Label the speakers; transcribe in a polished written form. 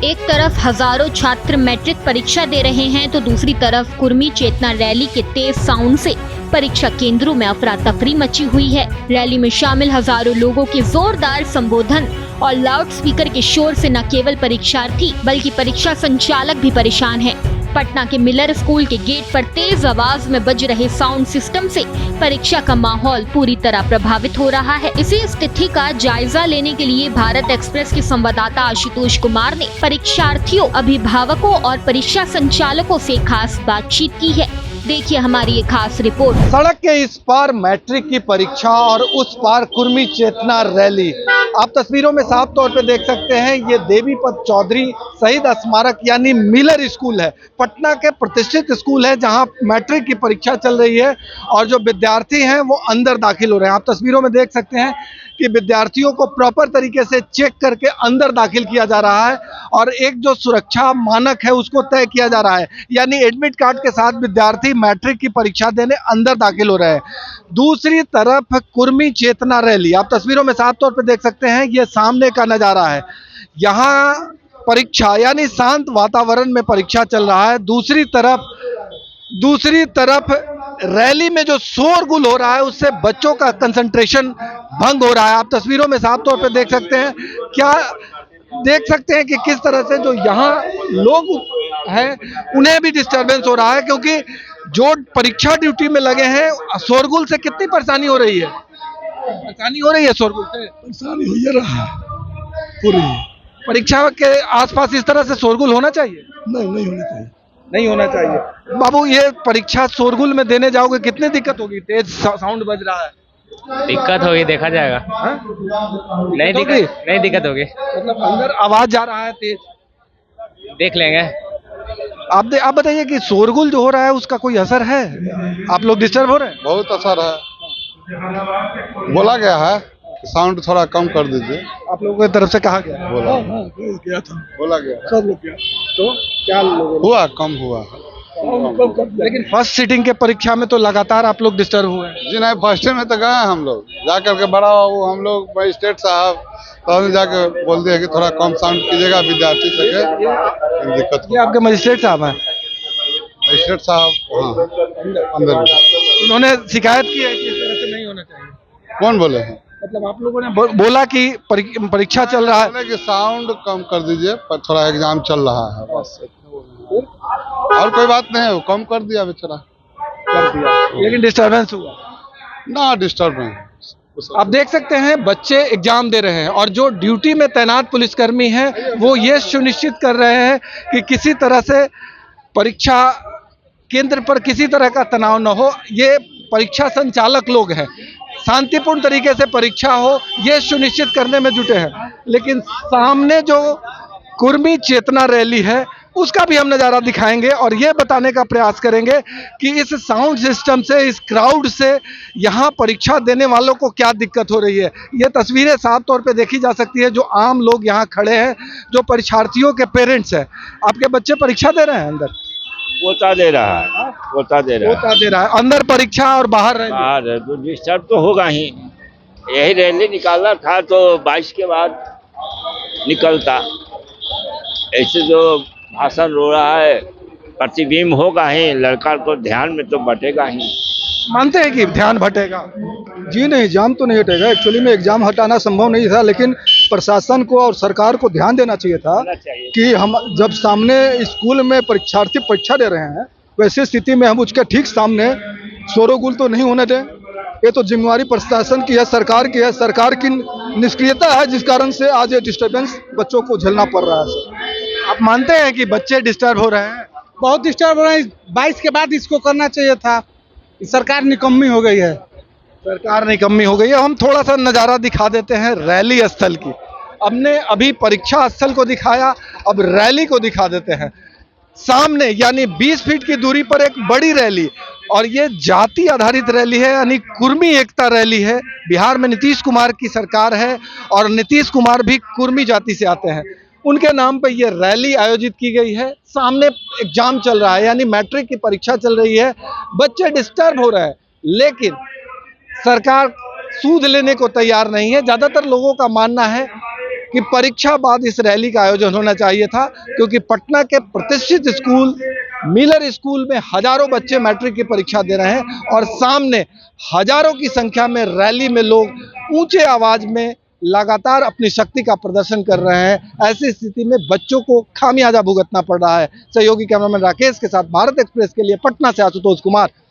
Speaker 1: एक तरफ हजारों छात्र मैट्रिक परीक्षा दे रहे हैं तो दूसरी तरफ कुर्मी चेतना रैली के तेज साउंड से परीक्षा केंद्रों में अफरा तफरी मची हुई है। रैली में शामिल हजारों लोगों के जोरदार संबोधन और लाउड स्पीकर के शोर से न केवल परीक्षार्थी बल्कि परीक्षा संचालक भी परेशान है। पटना के मिलर स्कूल के गेट पर तेज आवाज में बज रहे साउंड सिस्टम से परीक्षा का माहौल पूरी तरह प्रभावित हो रहा है। इसी स्थिति का जायजा लेने के लिए भारत एक्सप्रेस के संवाददाता आशुतोष कुमार ने परीक्षार्थियों, अभिभावकों और परीक्षा संचालकों से खास बातचीत की है। देखिए हमारी ये खास रिपोर्ट।
Speaker 2: सड़क के इस पार मैट्रिक की परीक्षा और उस पार कुर्मी चेतना रैली। आप तस्वीरों में साफ तौर पे देख सकते हैं, ये देवीपत चौधरी शहीद स्मारक यानी मिलर स्कूल है। पटना के प्रतिष्ठित स्कूल है जहां मैट्रिक की परीक्षा चल रही है और जो विद्यार्थी हैं वो अंदर दाखिल हो रहे हैं। आप तस्वीरों में देख सकते हैं कि विद्यार्थियों को प्रॉपर तरीके से चेक करके अंदर दाखिल किया जा रहा है और एक जो सुरक्षा मानक है उसको तय किया जा रहा है, यानी एडमिट कार्ड के साथ विद्यार्थी मैट्रिक की परीक्षा देने अंदर दाखिल हो रहे हैं। दूसरी तरफ कुर्मी चेतना रैली, आप तस्वीरों में साफ तौर पर देख सकते हैं, ये सामने का नजारा है। यहाँ परीक्षा यानी शांत वातावरण में परीक्षा चल रहा है। दूसरी तरफ रैली में जो शोरगुल हो रहा है उससे बच्चों का कंसंट्रेशन भंग हो रहा है। आप तस्वीरों में साफ तौर पे देख सकते हैं, देख सकते हैं कि किस तरह से जो यहाँ लोग हैं उन्हें भी डिस्टरबेंस हो रहा है, क्योंकि जो परीक्षा ड्यूटी में लगे हैं शोरगुल से कितनी परेशानी हो रही है। शोरगुल से
Speaker 3: परेशानी हो ही रहा है पूरी।
Speaker 2: परीक्षा के आसपास इस तरह से शोरगुल होना चाहिए? नहीं होना चाहिए। बाबू, ये परीक्षा शोरगुल में देने जाओगे, कितनी दिक्कत होगी? तेज साउंड बज रहा है।
Speaker 4: दिक्कत होगी, देखा जाएगा। नहीं दिक्कत होगी।
Speaker 2: मतलब अंदर आवाज जा रहा है तेज,
Speaker 4: देख लेंगे।
Speaker 2: आप बताइए कि शोरगुल जो हो रहा है उसका कोई असर है? आप लोग डिस्टर्ब हो रहे हैं?
Speaker 3: बहुत असर है। बोला गया है साउंड थोड़ा कम कर दीजिए।
Speaker 2: आप लोगों की तरफ से कहा गया?
Speaker 3: बोला गया
Speaker 2: सब लोग किया। तो क्या
Speaker 3: हुआ? कम हुआ।
Speaker 2: लेकिन फर्स्ट सीटिंग के परीक्षा में तो लगातार आप लोग डिस्टर्ब हुए हैं।
Speaker 3: जी नहीं, फर्स्ट में तो गए हम लोग, जा करके बड़ा वो हम लोग मजिस्ट्रेट साहब तो जाके बोल दिया कि थोड़ा कम साउंड कीजिएगा, विद्यार्थी सके दिक्कत।
Speaker 2: ये आपके मजिस्ट्रेट साहब हैं?
Speaker 3: मजिस्ट्रेट साहब अंदर
Speaker 2: उन्होंने शिकायत की है कि इस तरह से नहीं होना चाहिए।
Speaker 3: कौन बोले हैं?
Speaker 2: मतलब आप लोगों ने बोला कि परीक्षा चल रहा है
Speaker 3: कि साउंड कम कर दीजिए, पर थोड़ा एग्जाम चल रहा है बस। और कोई बात नहीं है, वो कम कर दिया बेचारा।
Speaker 2: कर दिया, लेकिन डिस्टर्बेंस हुआ
Speaker 3: ना? डिस्टर्बेंस
Speaker 2: आप देख सकते हैं, बच्चे एग्जाम दे रहे हैं और जो ड्यूटी में तैनात पुलिसकर्मी हैं वो ये सुनिश्चित कर रहे हैं कि किसी तरह से परीक्षा केंद्र पर किसी तरह का तनाव न हो। ये परीक्षा संचालक लोग हैं, शांतिपूर्ण तरीके से परीक्षा हो ये सुनिश्चित करने में जुटे हैं। लेकिन सामने जो कुर्मी चेतना रैली है उसका भी हम नज़ारा दिखाएंगे और ये बताने का प्रयास करेंगे कि इस साउंड सिस्टम से, इस क्राउड से यहाँ परीक्षा देने वालों को क्या दिक्कत हो रही है। ये तस्वीरें साफ तौर पे देखी जा सकती है। जो आम लोग यहाँ खड़े हैं, जो परीक्षार्थियों के पेरेंट्स हैं। आपके बच्चे परीक्षा दे रहे हैं अंदर?
Speaker 5: पोता दे रहा है। पोता दे रहा है
Speaker 2: अंदर परीक्षा और बाहर
Speaker 5: बाहर तो डिस्टर्ब तो होगा ही। यही रैली निकालना था तो 22 के बाद निकलता। ऐसे जो भाषण रो रहा है प्रतिबिंब होगा ही, लड़का को ध्यान में तो बटेगा ही।
Speaker 2: मानते हैं कि ध्यान भटेगा?
Speaker 6: जी नहीं, एग्जाम तो नहीं हटेगा। एक्चुअली में एग्जाम हटाना संभव नहीं था, लेकिन प्रशासन को और सरकार को ध्यान देना चाहिए था कि हम जब सामने स्कूल में परीक्षार्थी परीक्षा दे रहे हैं, वैसे स्थिति में हम उसके ठीक सामने शोरगुल तो नहीं होने दें। ये तो जिम्मेवारी प्रशासन की है, सरकार की है। सरकार की निष्क्रियता है जिस कारण से आज ये डिस्टर्बेंस बच्चों को झेलना पड़ रहा है। सर,
Speaker 2: आप मानते हैं कि बच्चे डिस्टर्ब हो रहे हैं?
Speaker 7: बहुत डिस्टर्ब हो रहे हैं। 22 के बाद इसको करना चाहिए था। सरकार निकम्मी हो गई है।
Speaker 2: सरकार निकम्मी हो गई है। हम थोड़ा सा नज़ारा दिखा देते हैं रैली स्थल की। हमने अभी परीक्षा स्थल को दिखाया, अब रैली को दिखा देते हैं। सामने यानी 20 फीट की दूरी पर एक बड़ी रैली, और ये जाति आधारित रैली है, यानी कुर्मी एकता रैली है। बिहार में नीतीश कुमार की सरकार है और नीतीश कुमार भी कुर्मी जाति से आते हैं। उनके नाम पर यह रैली आयोजित की गई है। सामने एग्जाम चल रहा है, यानी मैट्रिक की परीक्षा चल रही है। बच्चे डिस्टर्ब हो रहे हैं, लेकिन सरकार सूद लेने को तैयार नहीं है। ज़्यादातर लोगों का मानना है कि परीक्षा बाद इस रैली का आयोजन होना चाहिए था, क्योंकि पटना के प्रतिष्ठित स्कूल मिलर स्कूल में हजारों बच्चे मैट्रिक की परीक्षा दे रहे हैं और सामने हजारों की संख्या में रैली में लोग ऊंचे आवाज में लगातार अपनी शक्ति का प्रदर्शन कर रहे हैं। ऐसी स्थिति में बच्चों को खामियाजा भुगतना पड़ रहा है। सहयोगी कैमरामैन राकेश के साथ भारत एक्सप्रेस के लिए पटना से आशुतोष कुमार।